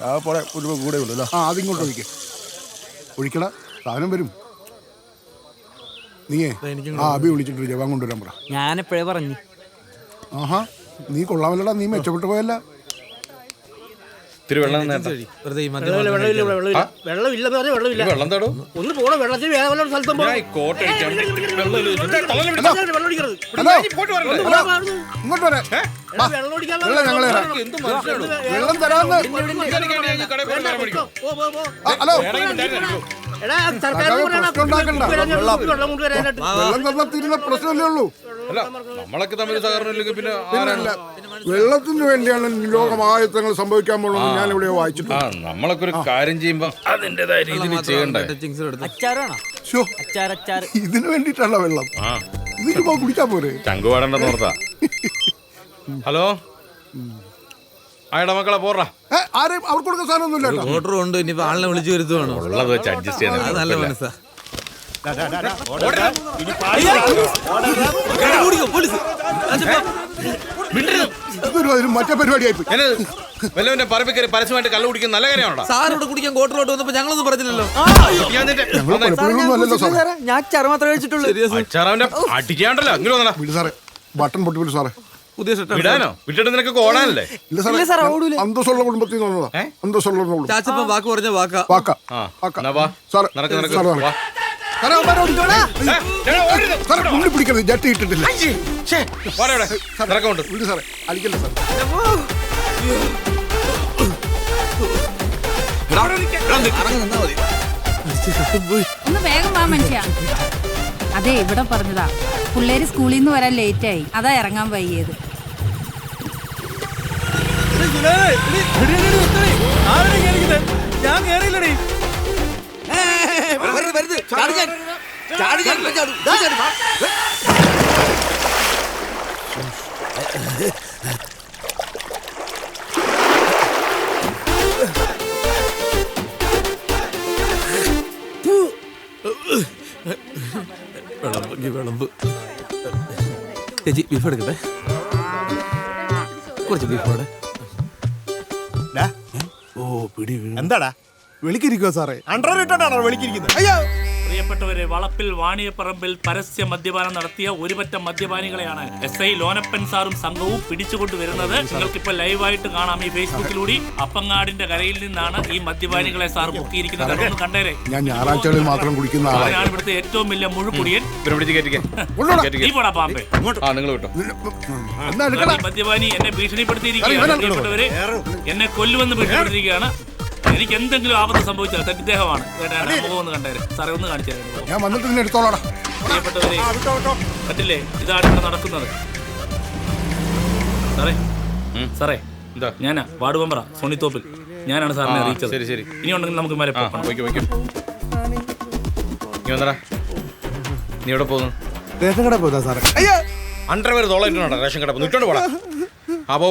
ആ പോടെ ഒരു കൂടെ ഉള്ളൂ. ആ അതിങ്ങോട്ട് ഒഴിക്കട, സാധനം വരും. നീയേ ആ അബി വിളിച്ചിട്ട് ജവാൻ കൊണ്ടുവരാൻ പറ. ഞാനെപ്പോഴേ പറഞ്ഞു. ആഹാ, നീ കൊള്ളാമല്ലടാ, നീ മെച്ചപ്പെട്ടു പോയല്ല. വെള്ളം ഒന്ന് പോണ വെള്ളത്തിൽ വേറെ സ്ഥലത്തും ഇങ്ങോട്ട് വരെ വെള്ളം തരാന്ന്. ഹലോ, വെള്ളം തന്നാ തീരുന്ന പ്രശ്നമല്ലേ ഉള്ളൂ. നമ്മളൊക്കെ തമ്മിൽ സഹകരണം ഇല്ലെങ്കിൽ പിന്നെ വെള്ളത്തിന് വേണ്ടിയാണ് ലോകമായത്തങ്ങൾ സംഭവിക്കാൻ പോകുന്നത്. ഞാൻ ഇവിടെ വായിച്ചിട്ടുണ്ട്. നമ്മളൊക്കെ ഒരു കാര്യം ചെയ്യുമ്പോ അതിന്റേതായ രീതിയിൽ ചെയ്യണ്ടേ. ഇതിനു വേണ്ടിട്ടാണോ വെള്ളം? ഇതിന് കുടിച്ചാ പോരെ, ചങ്കു പാടണ്ടെന്ന് ഓർത്താ. ഹലോ, ആയടാ മക്കളെ പോറാ. ആരെയും അവർക്ക് കൊടുക്കുന്ന സാധനമൊന്നുമില്ല. ഓർഡർ ഉണ്ട്, ഇനി ആളിനെ വിളിച്ചു വരുത്തുവാണോ? ഉള്ളത് വെച്ച് അഡ്ജസ്റ്റ് ചെയ്യാൻ നല്ല മനസ്സാ. മറ്റേ പരിപാടിയായി വല്ലവന്റെ പറമ്പിക്കറി പരസ്യമായിട്ട് കള്ളു കുടിക്കുന്ന നല്ല കാര്യമാണോ? സാറിവിടെ കുടിക്കാൻ കോട്ടറോട്ട് വന്നപ്പോ ഞങ്ങളൊന്നും പറഞ്ഞില്ലല്ലോ. ഞാൻ അച്ചാർ മാത്രമേ കഴിച്ചിട്ടുള്ളൂ. അച്ചാറാവന്റെ അടിക്കാണ്ടല്ലോ. അങ്ങനെ വന്നടാ സാറേ, ബട്ടൺ പൊട്ടിപ്പിടി സാറേ. പുതിയ വിടാനോ? വിട്ടിട്ട് നിനക്ക് ഓടാനല്ലേ? അന്തസ്സുള്ള കുടുംബത്തിൽ നിന്നുള്ളതാ. അന്തസ്സുള്ള വാക്ക് പറഞ്ഞ വാക്കാ. ഉള്ളി പിടിക്കരുത്, ജട്ടി ഇട്ടിട്ടില്ല. സാറേ അടിക്കല്ലേ സാർ. ഒന്ന് വേഗം വാ മനുഷ്യ. അതെ, ഇവിടെ പറഞ്ഞതാ, പിള്ളേര് സ്കൂളിൽ നിന്ന് വരാൻ ലേറ്റായി, അതാ ഇറങ്ങാൻ വൈകിയത്. ഞാൻ കേറിയില്ലടി. വിളമ്പ് ചേച്ചി, ബീഫ് എടുക്കട്ടെ. കുറച്ച് ബീഫ് അവിടെ. ഓ പിടി. എന്താടാ വിളിക്കിരിക്കോ സാറേ? അണ്ടറിട്ടാണോ വിളിക്കിരിക്കുന്നത്? അയ്യോ, പ്രിയപ്പെട്ടവരെ, വളപ്പിൽ വാണിയപ്പറമ്പിൽ പരസ്യ മദ്യപാനം നടത്തിയ ഒരുപറ്റം മദ്യപാനികളെയാണ് SI ലോനപ്പൻ സാറും സംഘവും പിടിച്ചുകൊണ്ടുവരുന്നത്. നിങ്ങൾക്കിപ്പോ ലൈവായിട്ട് കാണാം ഈ ഫേസ്ബുക്കിലൂടെ. അപ്പങ്ങാടിന്റെ കരയിൽ നിന്നാണ് ഈ മദ്യപാനികളെ സാർ പൊക്കിയിരിക്കുന്നത്. അതൊന്ന് കണ്ടേരെ. ഞാൻ ഞായറാഴ്ചകളിൽ മാത്രം കുടിക്കുന്ന ആളാണ്. ഞാൻ ഇവിടുത്തെ ഏറ്റവും വലിയ മുഴുകുടിയൻ. നീ പോടാ പാമ്പേ. മദ്യപാനി എന്നെ ഭീഷണിപ്പെടുത്തിയിരിക്കുകയാണ്. പ്രിയപ്പെട്ടവരെ, എന്നെ കൊല്ലുമെന്ന് ഭീഷണിപ്പെടുത്തിയിരിക്കുകയാണ്. എനിക്ക് എന്തെങ്കിലും ആപത്ത് സംഭവിച്ചാൽ ഇദ്ദേഹമാണ്. മുഖം ഒന്ന് കണ്ടേരെ സാറേ, ഒന്ന് കാണിച്ചു തരാം. ഞാൻ വന്നിട്ട് നിന്നെ എടുത്തോളാം. പ്രിയപ്പെട്ടവരെ, കണ്ടില്ലേ, ഇതാണ് ഇവിടെ നടക്കുന്നത്. സാറേ സാറേ, ഞാനാ വാർഡ് മെമ്പറാ സോണിത്തോപ്പിൽ. ഞാനാണ് സാറിനെ അറിയിച്ചത്. ശരി ശരി. ഇനി ഉണ്ടെങ്കിൽ നമുക്ക് മരെ നീ എവിടെ പോകുന്നു? റേഷൻ കട പോയതാ സാറേ. അണ്ടർവെയർ തോളായിട്ടുണ്ടോ റേഷൻ കട? ഇട്ടോണ്ട് പോടാ. ആ പോ.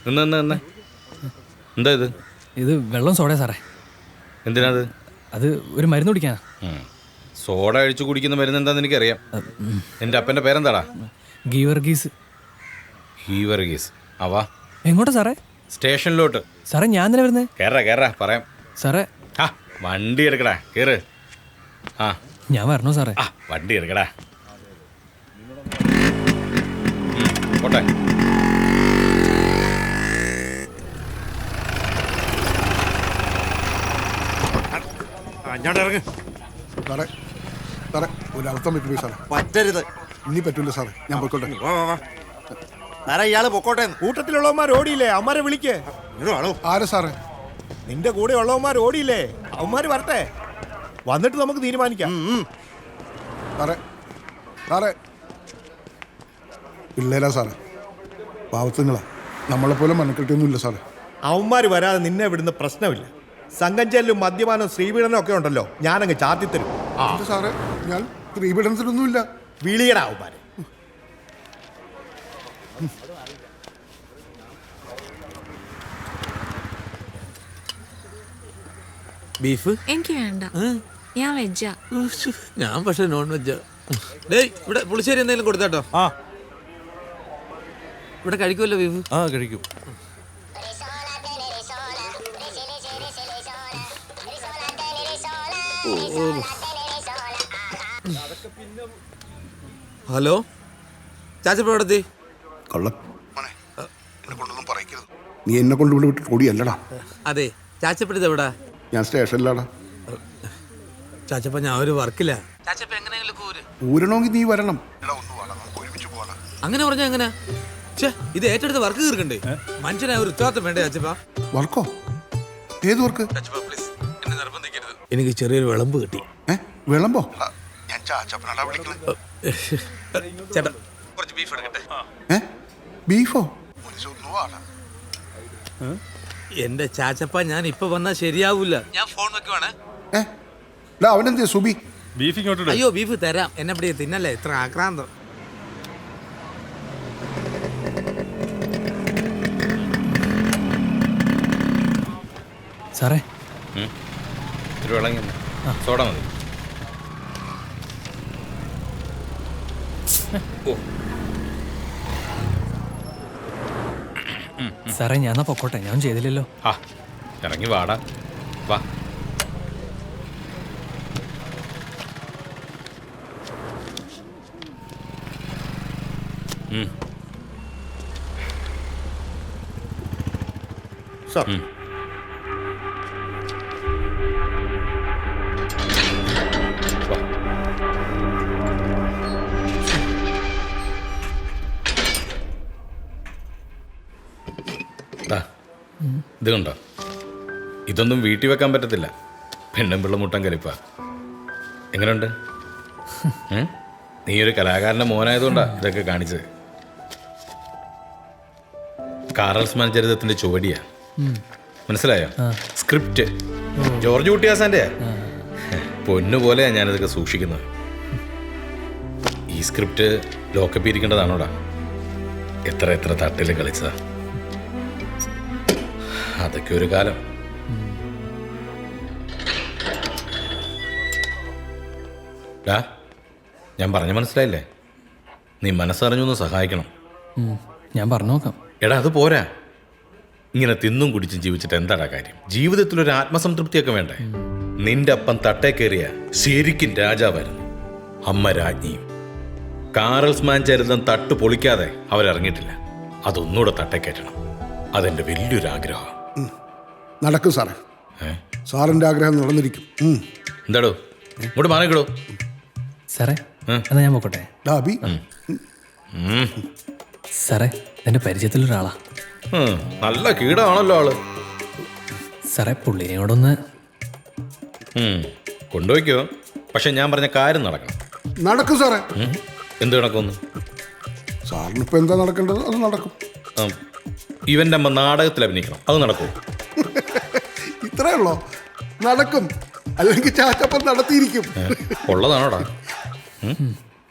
എന്താ ഇത്? ഇത് വെള്ളം സോഡ സാറേ. എന്തിനാത്? അത് ഒരു മരുന്ന് കുടിക്കാനാ. സോഡ അഴിച്ചു കുടിക്കുന്ന മരുന്ന് എന്താന്ന് എനിക്കറിയാം. എൻ്റെ അപ്പൻ്റെ പേരെന്താടാ? ഗീവർഗീസ്. ഗീവർഗീസ്. വാ. എങ്ങോട്ടാ സാറേ? സ്റ്റേഷനിലോട്ട്. സാറേ ഞാൻ തന്നെ വരുന്നേ. കേറാ പറയാം സാറേ. വണ്ടി എടുക്കടാ, കേറ്. ഞാൻ വരണോ സാറേ? വണ്ടി എടുക്കടാ. പോട്ടെ. സാറേ സാറേ, ഒരർത്ഥം പറ്റുമോ സാറേ? പറ്റരുത്. ഇനി പറ്റൂല സാറേ, ഞാൻ പോയിക്കോട്ടെ. സാറേ, ഇയാള് പൊക്കോട്ടെ. കൂട്ടത്തിലുള്ളവന്മാർ ഓടിയില്ലേ, അവന്മാരെ വിളിക്കേ. ആര് സാറേ? നിന്റെ കൂടെ ഉള്ളവന്മാർ ഓടിയില്ലേ, അവന്മാര് വരട്ടെ, വന്നിട്ട് നമുക്ക് തീരുമാനിക്കാം. സാറേ സാറേ, പിള്ളേരാ സാറേ, പാവത്തുങ്ങളാ, നമ്മളെപ്പോലെ മനക്കെട്ടിയൊന്നുമില്ല സാറേ. അവന്മാര് വരാതെ നിന്നെ വിടുന്ന പ്രശ്നമില്ല. സംഘം ചെല്ലും മദ്യപാനം ശ്രീപീഡനം ഒക്കെ ഉണ്ടല്ലോ, ഞാനങ്ങ് ചാത്തിത്തരും. സാറേ, ഞാൻ ശ്രീപീഡനത്തിലൊന്നുമില്ല. വിളിയടാ അവന്മാര്. ബീഫ് എനിക്ക് വേണ്ട. ഞാൻ വെജാ. ഞാൻ പക്ഷെ നോൺ വെജ്. ഡേയ് ഇവിടെ പുളിശ്ശേരി എന്തെങ്കിലും കൊടുത്താട്ടോ. ആ ഇവിടെ കഴിക്കുമല്ലോ ബീഫ്? ആ കഴിക്കും. ഹലോ ചാച്ചപ്പ എവിടെത്തി? കള്ള എന്നെ കൊണ്ടൊന്നും പറയിക്കരുത്. നീ എന്നെ കൊണ്ട് ഇവിടെ വിട്ടിട്ട് ഓടിയല്ലടാ. അതെ ചാച്ചപ്പഴത് എവിടാ? ഞാൻ സ്റ്റേഷനിലാടാ. ചാച്ചപ്പ ഞാൻ ഒരു വർക്കില്ല. ചാച്ചപ്പ എങ്ങനെയെങ്കിലും ഊര്. ഊരണമെങ്കിൽ നീ വരണം. അങ്ങനെ പറഞ്ഞാ എങ്ങനെ? ഇത് ഏറ്റെടുത്ത് വർക്ക് തീർക്കണ്ടേ? മനുഷ്യനായ ഒരു ഉത്തരവാദിത്തം വേണ്ടേ ചാച്ചപ്പ? വർക്കോ? ഏത് വർക്ക്? ചാച്ചപ്പ പ്ലീസ് എന്നെ നിർബന്ധിക്കരുത്. എനിക്ക് ചെറിയൊരു വിളമ്പ് കിട്ടി. വിളമ്പോ? ചേട്ടാ കുറച്ച് ബീഫ് എടുക്കട്ടെ. ബീഫോ? എന്റെ ചാച്ചപ്പ ഞാൻ ഇപ്പൊ വന്നാ ശരിയാവൂല. ഞാൻ ഫോൺ വെക്കുവാണ്. അവനെന്തിയാ സുബി? ബീഫ് ഇങ്ങോട്ട്. അയ്യോ ബീഫ് തരാം. എന്നെ പിടിയെ തിന്നല്ലേ ഇത്ര ആക്രാന്തം. സാറേ ഒരു വിളങ്ങി സോഡ മതി. സാറേ ഞാൻ പൊക്കോട്ടെ, ഞാൻ ചെയ്തില്ലല്ലോ. ആ ഇറങ്ങി വാടാ വാ. സാർ ഇത് കണ്ടോ? ഇതൊന്നും വീട്ടിൽ വെക്കാൻ പറ്റത്തില്ല. പെണ്ണും പിള്ള മുട്ടൻ കലിപ്പ. എങ്ങനെയുണ്ട്? നീ ഒരു കലാകാരൻ്റെ മോനായതുകൊണ്ടാ ഇതൊക്കെ കാണിച്ചത്. കാറൽസ്മാൻ ചരിതത്തിന്റെ ചുവടിയാ. മനസ്സിലായോ? സ്ക്രിപ്റ്റ് ജോർജ് കുട്ടിയാസാൻ്റെ പൊന്നുപോലെയാ ഞാനിതൊക്കെ സൂക്ഷിക്കുന്നത്. ഈ സ്ക്രിപ്റ്റ് ലോക്കപ്പ് ഇരിക്കേണ്ടതാണോടാ? എത്ര എത്ര തട്ടിൽ കളിച്ചതാ. അതൊക്കെ ഒരു കാലം. ഞാൻ പറഞ്ഞ മനസ്സിലായില്ലേ? നീ മനസ്സറിഞ്ഞൊന്ന് സഹായിക്കണം. ഞാൻ പറഞ്ഞു നോക്കാം. എടാ അത് പോരാ. ഇങ്ങനെ തിന്നും കുടിച്ചും ജീവിച്ചിട്ട് എന്താടാ കാര്യം? ജീവിതത്തിലൊരു ആത്മസംതൃപ്തിയൊക്കെ വേണ്ടേ? നിന്റെ അപ്പം തട്ടേ കയറിയ ശരിക്കും രാജാവായിരുന്നു, അമ്മ രാജ്ഞിയും. കാറൽസ്മാൻ ചരിതം തട്ട് പൊളിക്കാതെ അവരിറങ്ങിയിട്ടില്ല. അതൊന്നുകൂടെ തട്ടേ കയറ്റണം. അതെന്റെ വലിയൊരു ആഗ്രഹം. നടക്കും സാറേ. സാറിന്റെ ആഗ്രഹം നടന്നിരിക്കും. എന്താടോ ഇങ്ങോട്ട് മാറിക്കടോ. സാറേ എന്നാ ഞാൻ പൊക്കോട്ടെ. സാറേ എന്റെ പരിചയത്തിലൊരാളാ. നല്ല കീടാണല്ലോ ആള്. സാറേ പുള്ളിനോടൊന്ന് കൊണ്ടുപോയിക്കോ. പക്ഷെ ഞാൻ പറഞ്ഞ കാര്യം നടക്കണം. നടക്കും സാറേ. എന്ത് നടക്കുമെന്ന്? സാറിനിപ്പോ എന്താ നടക്കേണ്ടത് അത് നടക്കും. ഇവന്റെ അമ്മ നാടകത്തിൽ അഭിനയിക്കണം. അത് നടക്കുമോ? ഇത്രേ ഉള്ളോ? നടക്കും. അല്ലെങ്കിൽ ചാച്ചപ്പം നടത്തിയിരിക്കും. ഉള്ളതാണോടാ?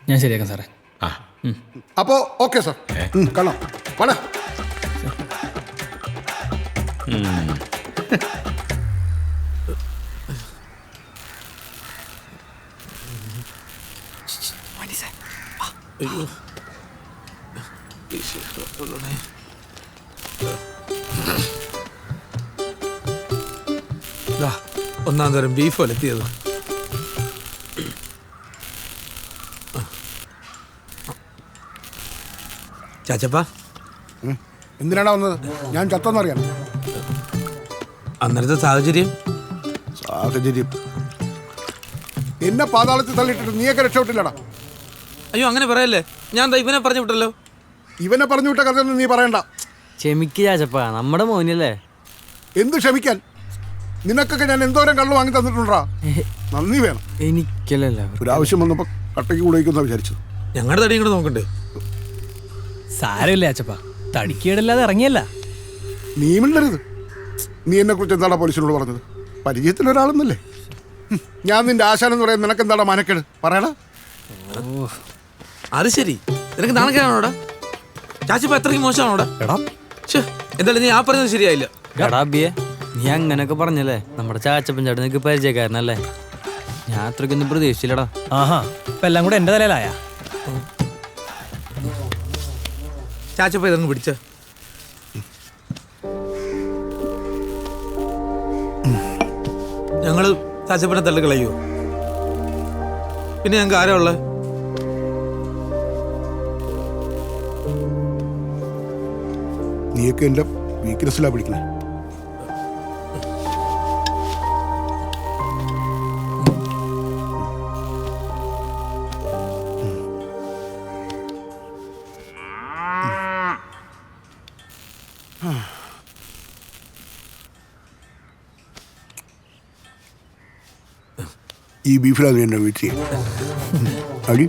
ഞാൻ ശരിയാക്കാം സാറേ. ആ അപ്പോ ഓക്കെ സാർ. കാണാം. വേണേ ഒന്നാം തരം ബീഫ് ഒലത്തിയത്. ചാച്ചപ്പ എന്തിനാണ് വന്നത്? ഞാൻ ചത്തെന്നറിയാം. അന്നേരത്തെ സാഹചര്യം എന്നെ പാതാളത്തിൽ തള്ളിയിട്ടിട്ട് നീയൊക്കെ രക്ഷപ്പെട്ടില്ലടാ. അയ്യോ അങ്ങനെ പറയല്ലേ. ഞാൻ ഇവനെ പറഞ്ഞു വിട്ടല്ലോ. ഇവനെ പറഞ്ഞു വിട്ട കഥയൊന്നും നീ പറയണ്ട. ക്ഷമിക്ക് ചാച്ചപ്പ, നമ്മുടെ മോനല്ലേ. എന്ത് ക്ഷമിക്കാൻ? നിനക്കൊക്കെ ഞാൻ എന്തോരം കള്ളു വാങ്ങി തന്നിട്ടുണ്ടാ. നന്ദി വേണം. എനിക്കല്ല. ഒരു ആവശ്യം വന്നപ്പോ കട്ടയ്ക്ക് കൂടെയ്ക്കുന്ന വിചാരിച്ചത്. ഞങ്ങളുടെ തടി ഇങ്ങോട്ട് നോക്കണ്ടേ? സാരമില്ല ചാച്ചപ്പ, തടിക്കേടല്ലാതെ ഇറങ്ങിയല്ല. നീ മിണ്ടരുത്. നീ എന്നെ കുറിച്ച് എന്താടാ പോലീസിനോട് പറഞ്ഞത്? പരിചയത്തിലൊരാളെന്നല്ലേ? ഞാൻ നിന്റെ ആശാനെന്ന് പറയാൻ നിനക്ക് എന്താടാ മനക്കേട്? പറയടാ. അത് ശരി, നിനക്ക് നാണക്കേടാണോടാ? ചാച്ചപ്പ എത്രയ്ക്ക് മോശമാണോടാ? എന്തായാലും നീ ആ പറഞ്ഞത് ശരിയായില്ല. നീ അങ്ങനൊക്കെ പറഞ്ഞല്ലേ? നമ്മുടെ ചാച്ചപ്പൻ ചേട്ടൻ നിനക്ക് പരിചയക്കാരനല്ലേ? ഞാൻ അത്രയ്ക്കൊന്നും പ്രതീക്ഷിച്ചില്ലടാ. ആഹാ ഇപ്പൊ എല്ലാം കൂടെ എന്റെ തലയിലായ. ചാച്ചപ്പ ഇതങ്ങ് പിടിച്ച. ഞങ്ങള് ചാച്ചപ്പനെ തള്ളി കളയോ? പിന്നെ ഞങ്ങൾക്ക് ആരാ ഉള്ളത്? നീയൊക്കെ എൻ്റെ വീക്ക്നെസ്സിലാണ് പിടിക്കണേ. ഈ ബീഫിലാണ് എന്നെ വീട്ടിൽ അടി.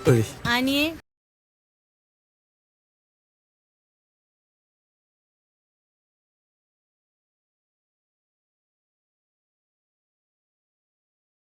ഒഴി. അനിയെ